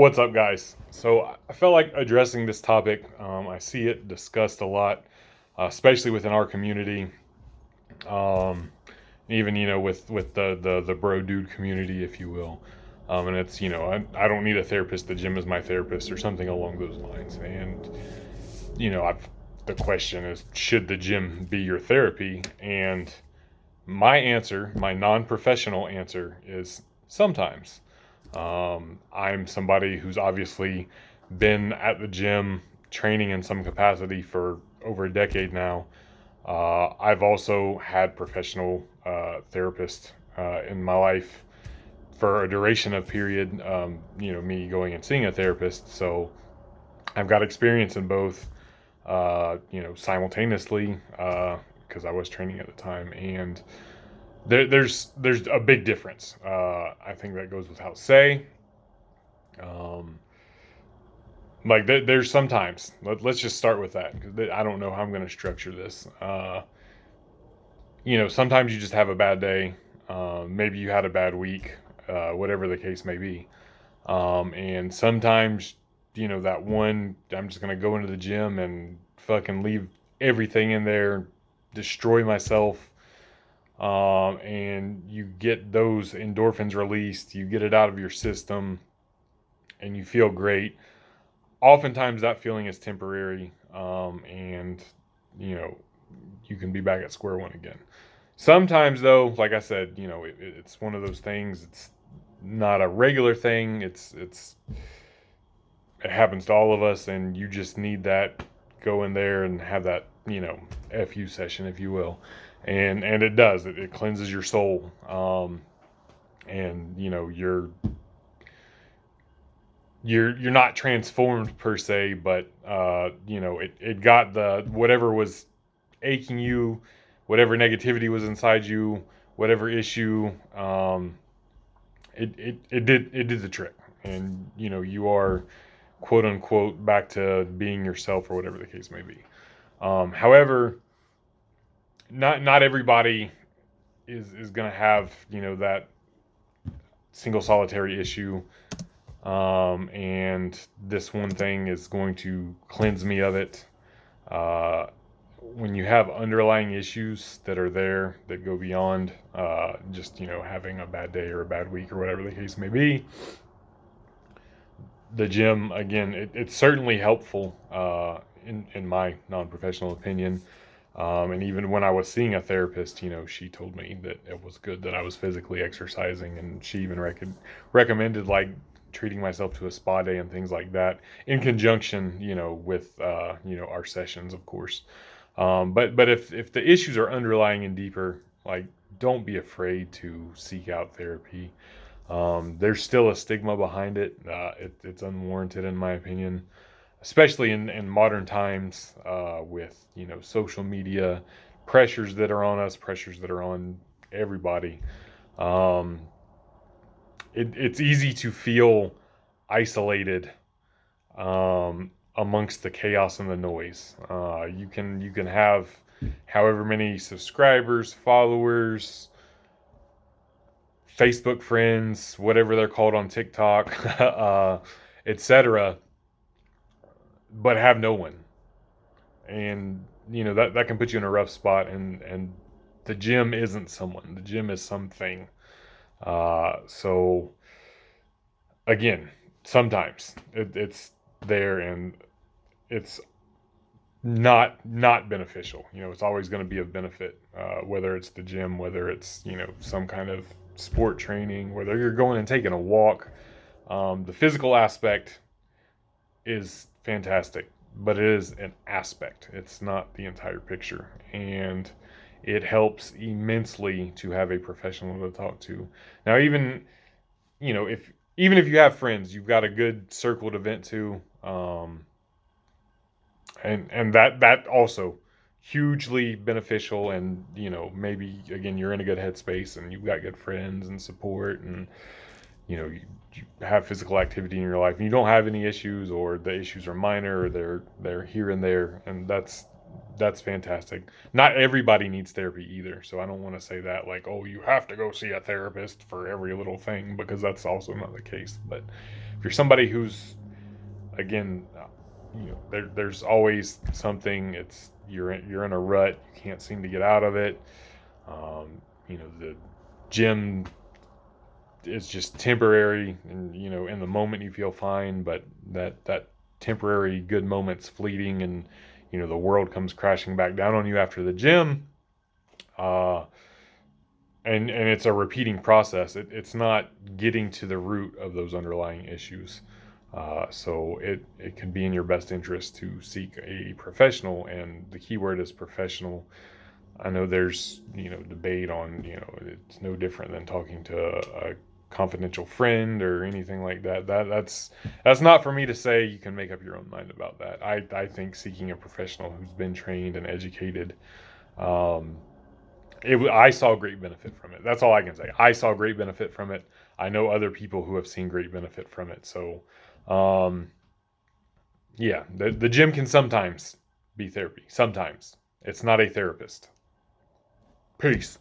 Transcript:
What's up, guys? So I felt like addressing this topic. I see it discussed a lot, especially within our community. Um, Even with the bro dude community, if you will. And it's I don't need a therapist. The gym is my therapist, or something along those lines. And I've the question is, should the gym be your therapy? And my answer, my non-professional answer, is sometimes. I'm somebody who's obviously been at the gym training in some capacity for over a decade now. I've also had professional therapists in my life for a duration of period. Me going and seeing a therapist. So I've got experience in both. Simultaneously, because I was training at the time, and there's a big difference. I think that goes without say. Um, there's sometimes let's just start with that because I don't know how I'm going to structure this. Sometimes you just have a bad day. Maybe you had a bad week, whatever the case may be. And sometimes, that one, I'm just going to go into the gym and fucking leave everything in there, destroy myself. And you get those endorphins released, you get it out of your system, and you feel great. Oftentimes, that feeling is temporary, and you know you can be back at square one again. Sometimes, though, like I said, it's one of those things. It's not a regular thing. It happens to all of us, and you just need that go in there and have that fu session, if you will, and it does. It cleanses your soul, and you're not transformed per se, but it got the whatever was aching you, whatever negativity was inside you, whatever issue, it did the trick, and you are quote unquote back to being yourself, or whatever the case may be. However, not everybody is going to have that single solitary issue, and this one thing is going to cleanse me of it. Uh, when you have underlying issues that are there that go beyond just having a bad day or a bad week or whatever the case may be, the gym again, it's certainly helpful, in my non-professional opinion. And even when I was seeing a therapist, she told me that it was good that I was physically exercising, and she even recommended like treating myself to a spa day and things like that in conjunction, with our sessions, of course. But if the issues are underlying and deeper, like, don't be afraid to seek out therapy. There's still a stigma behind it. It's unwarranted, in my opinion, especially in modern times, with social media pressures that are on us, pressures that are on everybody. Um, it's easy to feel isolated, amongst the chaos and the noise. You can have however many subscribers, followers, Facebook friends, whatever they're called on TikTok, etc., but have no one. And that can put you in a rough spot. And the gym isn't someone. The gym is something. So again, sometimes it's there, and it's not beneficial. It's always going to be of benefit, whether it's the gym, whether it's some kind of sport training, whether you're going and taking a walk. The physical aspect is fantastic, but it is an aspect. It's not the entire picture, and it helps immensely to have a professional to talk to. Now, if even if you have friends, you've got a good circle to vent to, and that also hugely beneficial. And maybe again you're in a good headspace and you've got good friends and support, and you have physical activity in your life and you don't have any issues, or the issues are minor, or they're here and there, and that's fantastic. Not everybody needs therapy either, so I don't want to say that like, oh, you have to go see a therapist for every little thing, because that's also not the case. But if you're somebody who's, again, there's always something. It's you're in a rut. You can't seem to get out of it. The gym is just temporary, and in the moment you feel fine, but that temporary good moment's fleeting, and the world comes crashing back down on you after the gym. Uh, and it's a repeating process. It's not getting to the root of those underlying issues. So it can be in your best interest to seek a professional, and the key word is professional. I know there's debate on it's no different than talking to a confidential friend or anything like that. That's not for me to say. You can make up your own mind about that. I think seeking a professional who's been trained and educated. Um, I saw great benefit from it. That's all I can say. I saw great benefit from it. I know other people who have seen great benefit from it. So, um, yeah, the gym can sometimes be therapy. Sometimes it's not a therapist. Peace.